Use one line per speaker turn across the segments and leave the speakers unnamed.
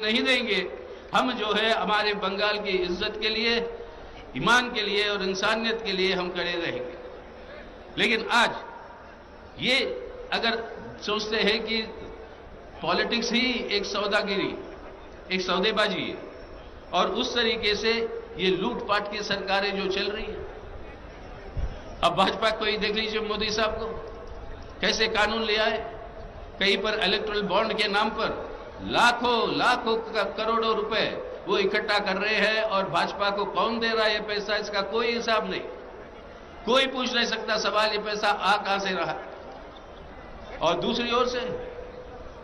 नहीं देंगे। हम जो है हमारे बंगाल की इज्जत के लिए, ईमान के लिए और इंसानियत के लिए हम खड़े रहेंगे। लेकिन आज ये अगर सोचते हैं कि पॉलिटिक्स ही एक सौदागिरी, एक सौदेबाजी है और उस तरीके से ये लूटपाट की सरकारें जो चल रही है। अब भाजपा को ही देख लीजिए, मोदी साहब को कैसे कानून ले आए, कहीं पर इलेक्टोरल बॉन्ड के नाम पर लाखों करोड़ों रुपए वो इकट्ठा कर रहे हैं और भाजपा को कौन दे रहा है ये पैसा, इसका कोई हिसाब नहीं। कोई पूछ नहीं सकता सवाल ये पैसा आ कहां से रहा। और दूसरी ओर से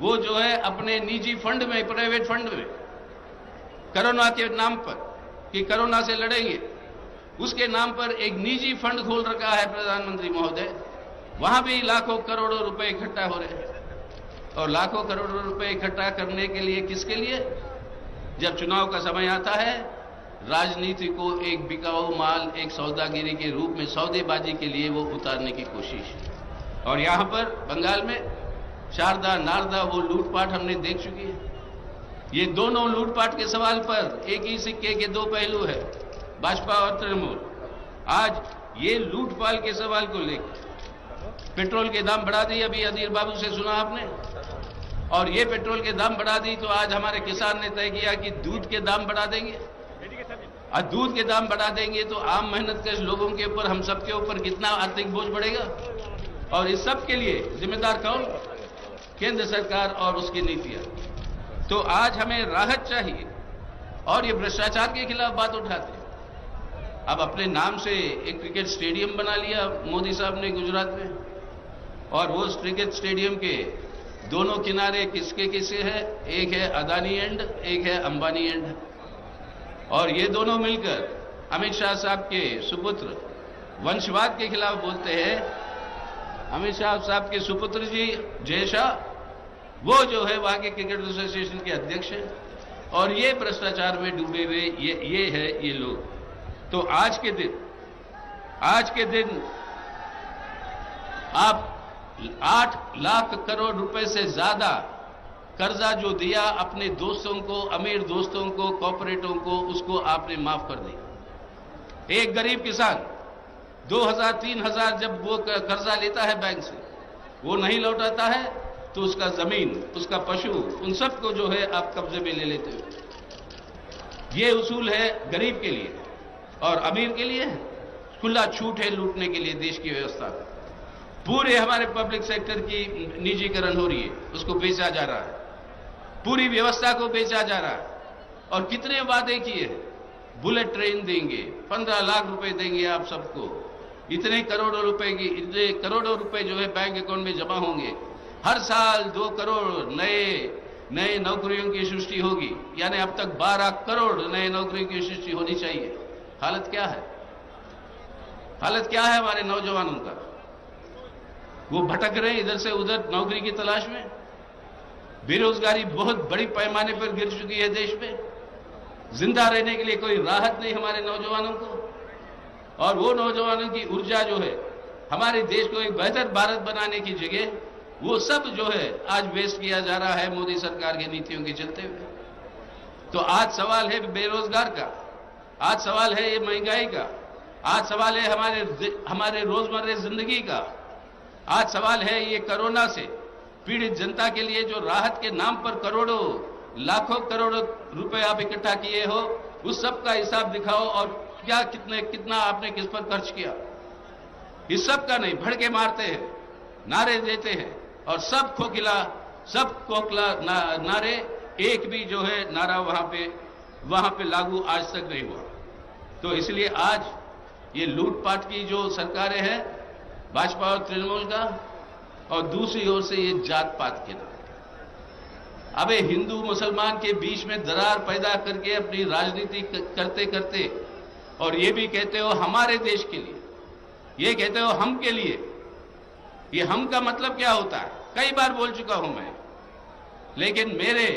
वो जो है अपने निजी फंड में, प्राइवेट फंड में कोरोना के नाम पर कि कोरोना से लड़ेंगे, उसके नाम पर एक निजी फंड खोल रखा है प्रधानमंत्री महोदय। वहां भी लाखों करोड़ों रुपए इकट्ठा हो रहे हैं। और लाखों करोड़ों रुपए इकट्ठा करने के लिए, किसके लिए? जब चुनाव का समय आता है, राजनीति को एक बिकाऊ माल, एक सौदागिरी के रूप में, सौदेबाजी के लिए वो उतारने की कोशिश। और यहां पर बंगाल में शारदा नारदा वो लूटपाट हमने देख चुकी है। ये दोनों लूटपाट के सवाल पर एक ही सिक्के के दो पहलू है, भाजपा और तृणमूल। आज ये लूटपाल के सवाल को लेकर पेट्रोल के दाम बढ़ा दिए, अभी अधीर बाबू से सुना आपने। और ये पेट्रोल के दाम बढ़ा दी तो आज हमारे किसान ने तय किया कि दूध के दाम बढ़ा देंगे। और दूध के दाम बढ़ा देंगे तो आम मेहनतकश लोगों के ऊपर, हम सबके ऊपर कितना आर्थिक बोझ बढ़ेगा। और इस सब के लिए जिम्मेदार कौन? केंद्र सरकार और उसकी नीतियां। तो आज हमें राहत चाहिए और ये भ्रष्टाचार के खिलाफ बात उठाते हैं। अब अपने नाम से एक क्रिकेट स्टेडियम बना लिया मोदी साहब ने गुजरात में, और वो क्रिकेट स्टेडियम के दोनों किनारे किसके है? एक है अदानी एंड, एक है अंबानी एंड। और ये दोनों मिलकर अमित शाह साहब के सुपुत्र वंशवाद के खिलाफ बोलते हैं। अमित शाह साहब के सुपुत्र जी जय शाह, वो जो है वहां के क्रिकेट एसोसिएशन के अध्यक्ष हैं। और ये भ्रष्टाचार में डूबे हुए ये है ये लोग। तो आज के दिन आप 8 लाख करोड़ रुपए से ज्यादा कर्जा जो दिया अपने दोस्तों को, अमीर दोस्तों को, कॉर्पोरेटों को, उसको आपने माफ कर दिया। एक गरीब किसान 2000-3000 जब वो कर्जा लेता है बैंक से, वो नहीं लौटाता है तो उसका जमीन, उसका पशु, उन सबको जो है आप कब्जे में ले लेते हो। ये उसूल है गरीब के लिए, और अमीर के लिए खुला छूट है लूटने के लिए देश की व्यवस्था। पूरे हमारे पब्लिक सेक्टर की निजीकरण हो रही है, उसको बेचा जा रहा है, पूरी व्यवस्था को बेचा जा रहा है। और कितने वादे किए हैं, बुलेट ट्रेन देंगे, 15 लाख रुपए देंगे आप सबको, इतने करोड़ों रुपए जो है बैंक अकाउंट में जमा होंगे, हर साल 2 करोड़ नए नौकरियों की सृष्टि होगी, यानी अब तक 12 करोड़ नए नौकरियों की सृष्टि होनी चाहिए। हालत क्या है? हालत क्या है हमारे नौजवानों का? वो भटक रहे हैं इधर से उधर नौकरी की तलाश में। बेरोजगारी बहुत बड़ी पैमाने पर गिर चुकी है देश में। जिंदा रहने के लिए कोई राहत नहीं हमारे नौजवानों को। और वो नौजवानों की ऊर्जा जो है हमारे देश को एक बेहतर भारत बनाने की जगह, वो सब जो है आज वेस्ट किया जा रहा है मोदी सरकार की नीतियों के चलते हुए। तो आज सवाल है बेरोजगार का, आज सवाल है ये महंगाई का, आज सवाल है हमारे रोजमर्रा जिंदगी का, आज सवाल है ये कोरोना से पीड़ित जनता के लिए जो राहत के नाम पर लाखों करोड़ों रुपए आप इकट्ठा किए हो, उस सब का हिसाब दिखाओ। और क्या कितना आपने किस पर खर्च किया? इस सब का नहीं, भड़के मारते हैं, नारे देते हैं, और सब खोखला नारे, एक भी जो है नारा वहां पे लागू आज तक नहीं हुआ। तो इसलिए आज ये लूटपाट की जो सरकारें हैं भाजपा और तृणमूल का, और दूसरी ओर से ये जात पात के नाम, अबे हिंदू मुसलमान के बीच में दरार पैदा करके अपनी राजनीति करते करते, और ये भी कहते हो हमारे देश के लिए, ये कहते हो हम के लिए। ये हम का मतलब क्या होता है? कई बार बोल चुका हूं मैं, लेकिन मेरे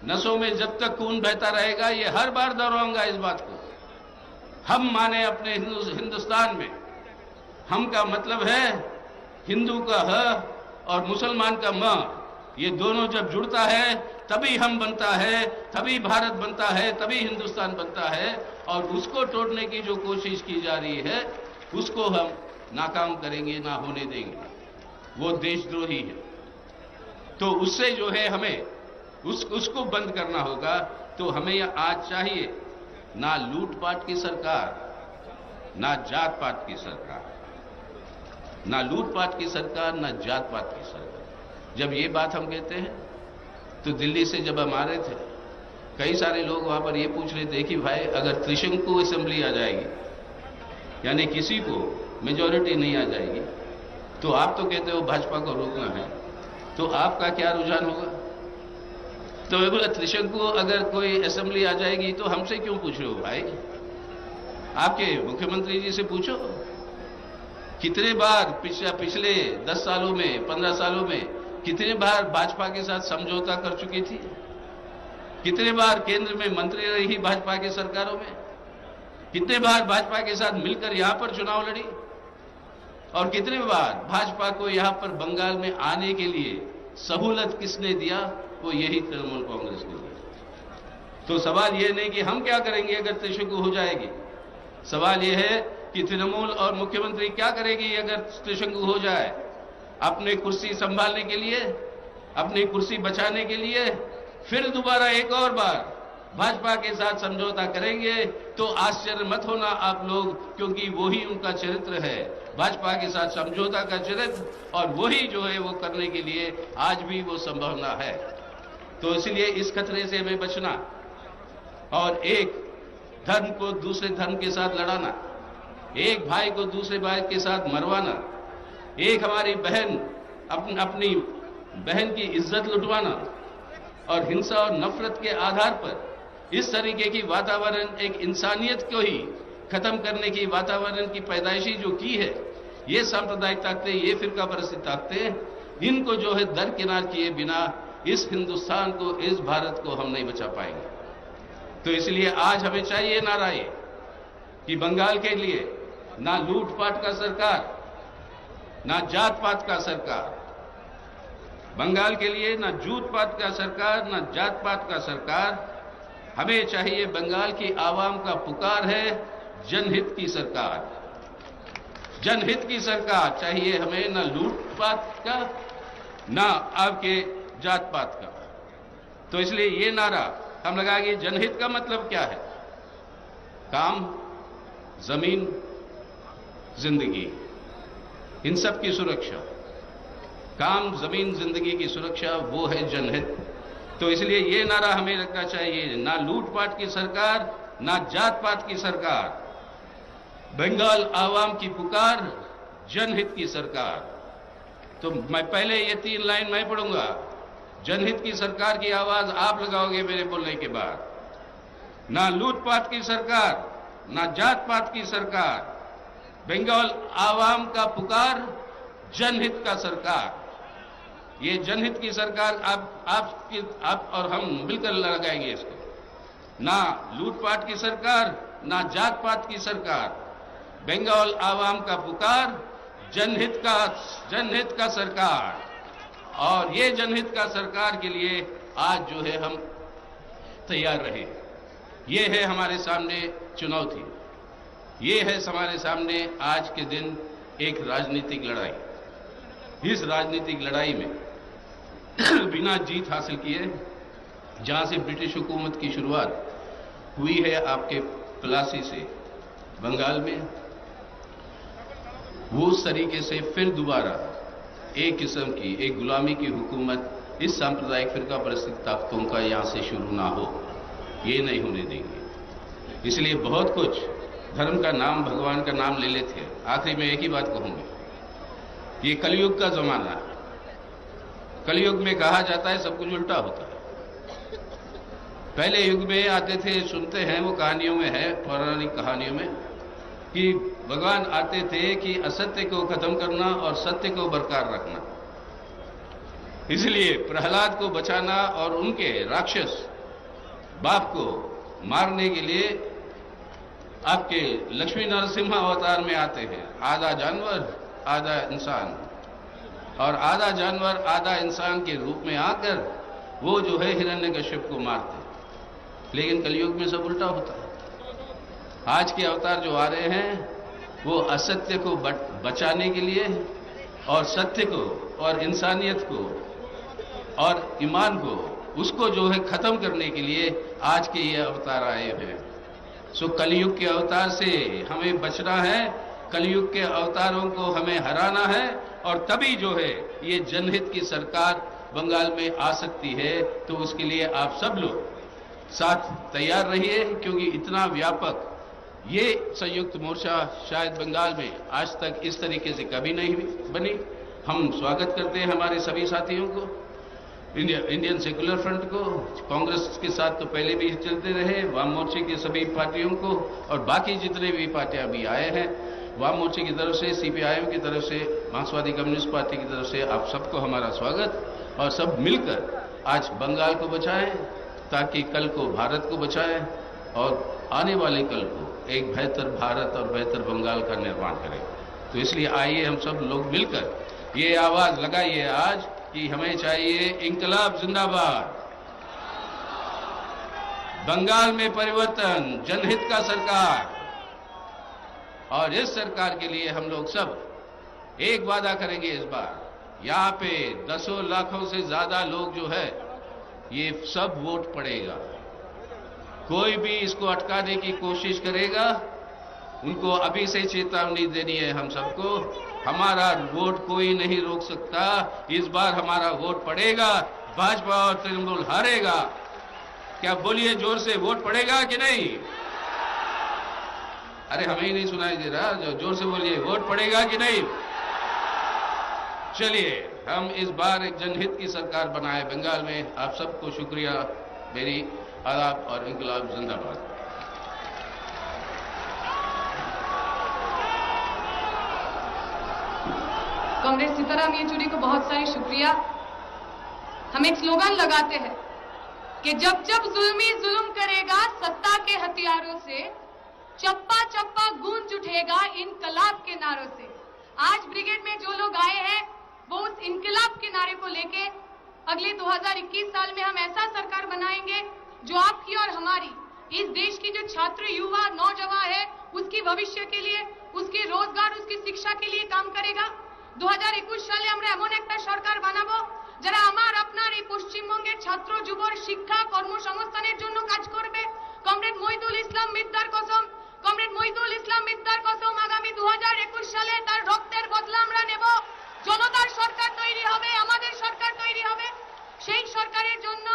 नसों में जब तक खून बहता रहेगा, ये हर बार दोहराऊंगा इस बात को। हम माने अपने हिंदुस्तान में, हम का मतलब है हिंदू का ह और मुसलमान का म, ये दोनों जब जुड़ता है तभी हम बनता है, तभी भारत बनता है, तभी हिंदुस्तान बनता है। और उसको तोड़ने की जो कोशिश की जा रही है उसको हम नाकाम करेंगे, ना होने देंगे। वो देशद्रोही है। तो उससे जो है हमें उसको बंद करना होगा। तो हमें आज चाहिए ना लूटपाट की सरकार, ना जात पात की सरकार, ना लूटपाट की सरकार, ना जात पात की सरकार। जब ये बात हम कहते हैं तो दिल्ली से जब हम आ रहे थे, कई सारे लोग वहां पर ये पूछ रहे थे कि भाई अगर त्रिशंकु असेंबली आ जाएगी, यानी किसी को मेजॉरिटी नहीं आ जाएगी, तो आप तो कहते हो भाजपा को रोकना है, तो आपका क्या रुझान होगा? तो मैं बोला त्रिशंकु अगर कोई असेंबली आ जाएगी तो हमसे क्यों पूछ रहे हो भाई? आपके मुख्यमंत्री जी से पूछो। कितने बार पिछले 10 सालों में, 15 सालों में कितने बार भाजपा के साथ समझौता कर चुकी थी? कितने बार केंद्र में मंत्री रही भाजपा की सरकारों में? कितने बार भाजपा के साथ मिलकर यहां पर चुनाव लड़ी? और कितने बार भाजपा को यहां पर बंगाल में आने के लिए सहूलत किसने दिया? वो यही तृणमूल कांग्रेस ने दिया। तो सवाल यह नहीं कि हम क्या करेंगे अगर त्रिशंकु हो जाएगी, सवाल यह है कि तृणमूल और मुख्यमंत्री क्या करेगी अगर त्रिशंकु हो जाए? अपने कुर्सी संभालने के लिए, अपनी कुर्सी बचाने के लिए फिर दोबारा एक और बार भाजपा के साथ समझौता करेंगे तो आश्चर्य मत होना आप लोग, क्योंकि वही उनका चरित्र है, भाजपा के साथ समझौता का चरित्र, और वही जो है वो करने के लिए आज भी वो संभावना है। तो इसलिए इस खतरे से हमें बचना, और एक धर्म को दूसरे धर्म के साथ लड़ाना, एक भाई को दूसरे भाई के साथ मरवाना, एक हमारी बहन अपनी बहन की इज्जत लुटवाना, और हिंसा और नफरत के आधार पर इस तरीके की वातावरण, एक इंसानियत को ही खत्म करने की वातावरण की पैदाइशी जो की है, ये सांप्रदायिक ताकतें, ये फिरका परस्ती ताकतें, इनको जो है दरकिनार किए बिना इस हिंदुस्तान को, इस भारत को हम नहीं बचा पाएंगे। तो इसलिए आज हमें चाहिए नारा ये कि बंगाल के लिए ना लूटपाट का सरकार, ना जात पात का सरकार, बंगाल के लिए ना जूत पात का सरकार, ना जात पात का सरकार। हमें चाहिए बंगाल की आवाम का पुकार है जनहित की सरकार, जनहित की सरकार चाहिए हमें, ना लूटपाट का, ना आपके जात पात का। तो इसलिए ये नारा हम लगाएंगे। जनहित का मतलब क्या है? काम, जमीन, जिंदगी, इन सब की सुरक्षा, काम, जमीन, जिंदगी की सुरक्षा, वो है जनहित। तो इसलिए ये नारा हमें रखना चाहिए, ना लूटपाट की सरकार, ना जात पात की सरकार, बंगाल आवाम की पुकार, जनहित की सरकार। तो मैं पहले ये 3 लाइन मैं पढ़ूंगा, जनहित की सरकार की आवाज आप लगाओगे मेरे बोलने के बाद। ना लूटपाट की सरकार, ना जात पात की सरकार, बंगाल आवाम का पुकार, जनहित का सरकार। ये जनहित की सरकार आप और हम मिलकर लगाएंगे इसको। ना लूटपाट की सरकार, ना जात पात की सरकार, बंगाल आवाम का पुकार, जनहित का सरकार। और ये जनहित का सरकार के लिए आज जो है हम तैयार रहे। ये है हमारे सामने चुनौती, ये है हमारे सामने आज के दिन एक राजनीतिक लड़ाई। इस राजनीतिक लड़ाई में बिना जीत हासिल किए, जहां से ब्रिटिश हुकूमत की शुरुआत हुई है आपके प्लासी से बंगाल में, वो उस तरीके से फिर दोबारा एक किस्म की, एक गुलामी की हुकूमत इस सांप्रदायिक फिरका परस्ती ताकतों का यहां से शुरू ना हो, ये नहीं होने देंगे। इसलिए बहुत कुछ धर्म का नाम, भगवान का नाम ले लेते हैं। आखिरी में एक ही बात कहूंगा, ये कलयुग का जमाना है। कलयुग में कहा जाता है सब कुछ उल्टा होता है। पहले युग में आते थे, सुनते हैं वो कहानियों में है, पौराणिक कहानियों में, कि भगवान आते थे कि असत्य को खत्म करना और सत्य को बरकरार रखना। इसलिए प्रहलाद को बचाना और उनके राक्षस बाप को मारने के लिए आपके लक्ष्मी नरसिम्हा अवतार में आते हैं, आधा जानवर आधा इंसान, और आधा जानवर आधा इंसान के रूप में आकर वो जो है हिरण्यकश्यप को मारते। लेकिन कलयुग में सब उल्टा होता है। आज के अवतार जो आ रहे हैं वो असत्य को बचाने के लिए और सत्य को और इंसानियत को और ईमान को, उसको जो है खत्म करने के लिए आज के ये अवतार आए हैं। सो कलयुग के अवतार से हमें बचना है, कलयुग के अवतारों को हमें हराना है, और तभी जो है ये जनहित की सरकार बंगाल में आ सकती है। तो उसके लिए आप सब लोग साथ तैयार रहिए, क्योंकि इतना व्यापक ये संयुक्त मोर्चा शायद बंगाल में आज तक इस तरीके से कभी नहीं बनी। हम स्वागत करते हैं हमारे सभी साथियों को, इंडियन सेकुलर फ्रंट को, कांग्रेस के साथ तो पहले भी चलते रहे, वाम मोर्चे की सभी पार्टियों को, और बाकी जितने भी पार्टियां अभी आए हैं, वाम मोर्चे की तरफ से, सीपीआईएम की तरफ से, मार्क्सवादी कम्युनिस्ट पार्टी की तरफ से आप सबको हमारा स्वागत। और सब मिलकर आज बंगाल को बचाएं, ताकि कल को भारत को बचाएं और आने वाले कल को एक बेहतर भारत और बेहतर बंगाल का निर्माण करें। तो इसलिए आइए हम सब लोग मिलकर ये आवाज लगाइए आज कि हमें चाहिए इंकलाब जिंदाबाद, बंगाल में परिवर्तन, जनहित का सरकार। और इस सरकार के लिए हम लोग सब एक वादा करेंगे इस बार, यहां पे दसों लाखों से ज्यादा लोग जो है ये सब वोट पड़ेगा। कोई भी इसको अटकाने की कोशिश करेगा, उनको अभी से चेतावनी देनी है हम सबको, हमारा वोट कोई नहीं रोक सकता। इस बार हमारा वोट पड़ेगा, भाजपा और तृणमूल हारेगा। क्या बोलिए जोर से, वोट पड़ेगा कि नहीं? अरे हमें ही नहीं सुनाई दे रहा, जोर से बोलिए, वोट पड़ेगा कि नहीं? चलिए हम इस बार एक जनहित की सरकार बनाए बंगाल में। आप सबको शुक्रिया, मेरी आदाब और इंकलाब जिंदाबाद।
कांग्रेस सीताराम येचुरी को बहुत सारी शुक्रिया। हम एक स्लोगन लगाते हैं कि जब जब जुल्मी जुल्म करेगा सत्ता के हथियारों से, चप्पा चप्पा गूंज उठेगा इनकलाब के नारों से। आज ब्रिगेड में जो लोग आए हैं वो उस इनकलाब के नारे को लेके अगले 2021 साल में हम ऐसा सरकार बनाएंगे जो आपकी और हमारी, इस देश की जो छात्र युवा नौजवान है, उसकी भविष्य के लिए, उसके रोजगार, उसकी शिक्षा के लिए काम करेगा। 2021 সালে আমরা এমন একটা সরকার বানাবো যারা আমার আপনার এই পশ্চিমবঙ্গের ছাত্র যুবর শিক্ষা কর্মসংস্থানের জন্য কাজ করবে। কমরেড মহিদুল ইসলাম মিদ্দার কসম, কমরেড মহিদুল ইসলাম মিদ্দার কসম, আগামী 2021 সালে তার রক্তের বদলা আমরা নেব। জনতার সরকার তৈরি হবে, আমাদের সরকার তৈরি হবে। সেই সরকারের জন্য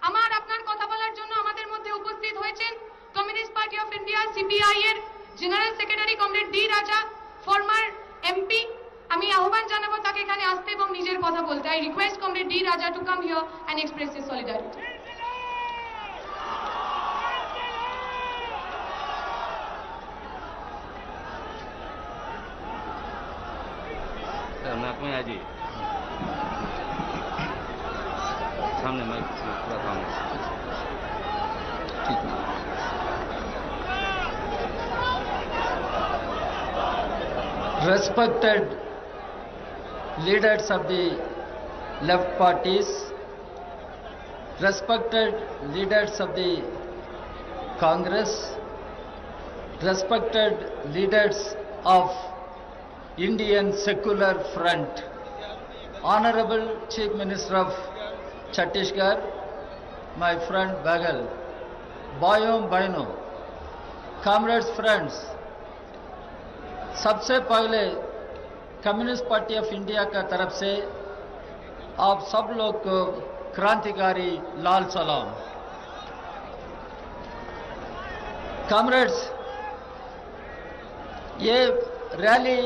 আমার আপনার কথা বলার জন্য আমাদের মধ্যে উপস্থিত হয়েছেন communist party of India CPI এর জেনারেল সেক্রেটারি কমরেড ডি রাজা, ফরমার এমপি। আমি আহ্বান জানাবো তাকে এখানে আসতে এবং নিজের কথা বলতে। I request comrade D Raja to come here and express his solidarity.
मैं अपने आजी सामने मैं पूरा सामने ठीक है।
Respected leaders of the left parties, respected leaders of the Congress, respected leaders of Indian Secular Front, Honorable Chief Minister of Chhattisgarh, my friend Bagal, Bayom Baino, comrades, friends, सबसे पहले कम्युनिस्ट पार्टी ऑफ इंडिया का तरफ से आप सब लोग को क्रांतिकारी लाल सलाम। कॉमरेड्स, ये रैली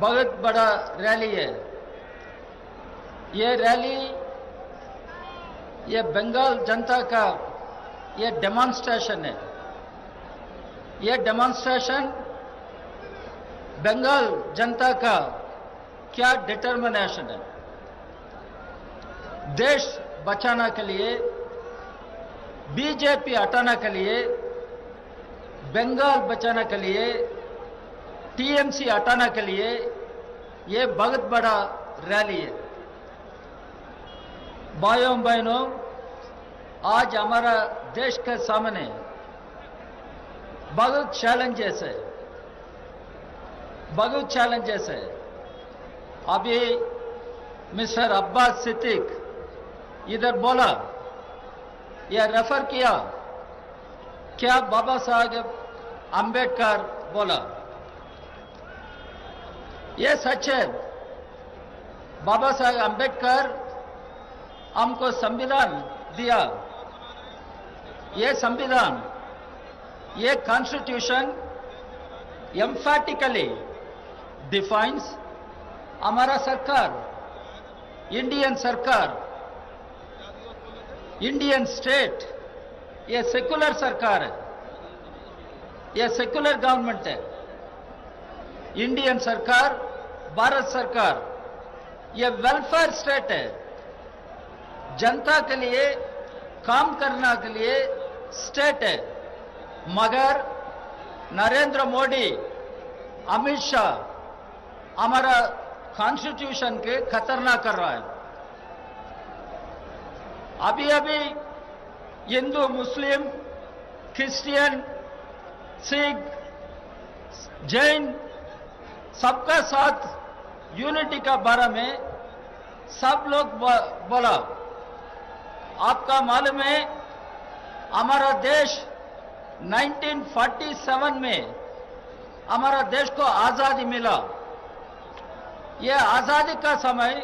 बहुत बड़ा रैली है। ये रैली, ये बंगाल जनता का ये डेमोन्स्ट्रेशन है। ये डेमोन्स्ट्रेशन बंगाल जनता का क्या डिटर्मिनेशन है। देश बचाने के लिए, बीजेपी हटाने के लिए, बंगाल बचाने के लिए, टीएमसी हटाने के लिए ये बहुत बड़ा रैली है। भाइयों बहनों, आज हमारा देश के सामने बहुत चैलेंजेस है। अभी मिस्टर अब्बास सिद्दीक इधर बोला, यह रेफर किया, क्या बाबा साहेब अंबेडकर बोला। यह सच है, बाबा साहेब अंबेडकर हमको संविधान दिया। यह संविधान, यह कॉन्स्टिट्यूशन एम्फैटिकली डिफाइंस हमारा सरकार, इंडियन सरकार, इंडियन स्टेट, यह सेकुलर सरकार है, यह सेकुलर गवर्नमेंट है। इंडियन सरकार, भारत सरकार, यह वेलफेयर स्टेट है, जनता के लिए काम करने के लिए स्टेट है। मगर नरेंद्र मोदी, अमित शाह हमारा कॉन्स्टिट्यूशन के खतरनाक कर रहा है। अभी अभी हिंदू, मुस्लिम, क्रिश्चियन, सिख, जैन सबका साथ यूनिटी का बारे में सब लोग बोला। आपका मालूम है, हमारा देश 1947 में हमारा देश को आजादी मिला। यह आजादी का समय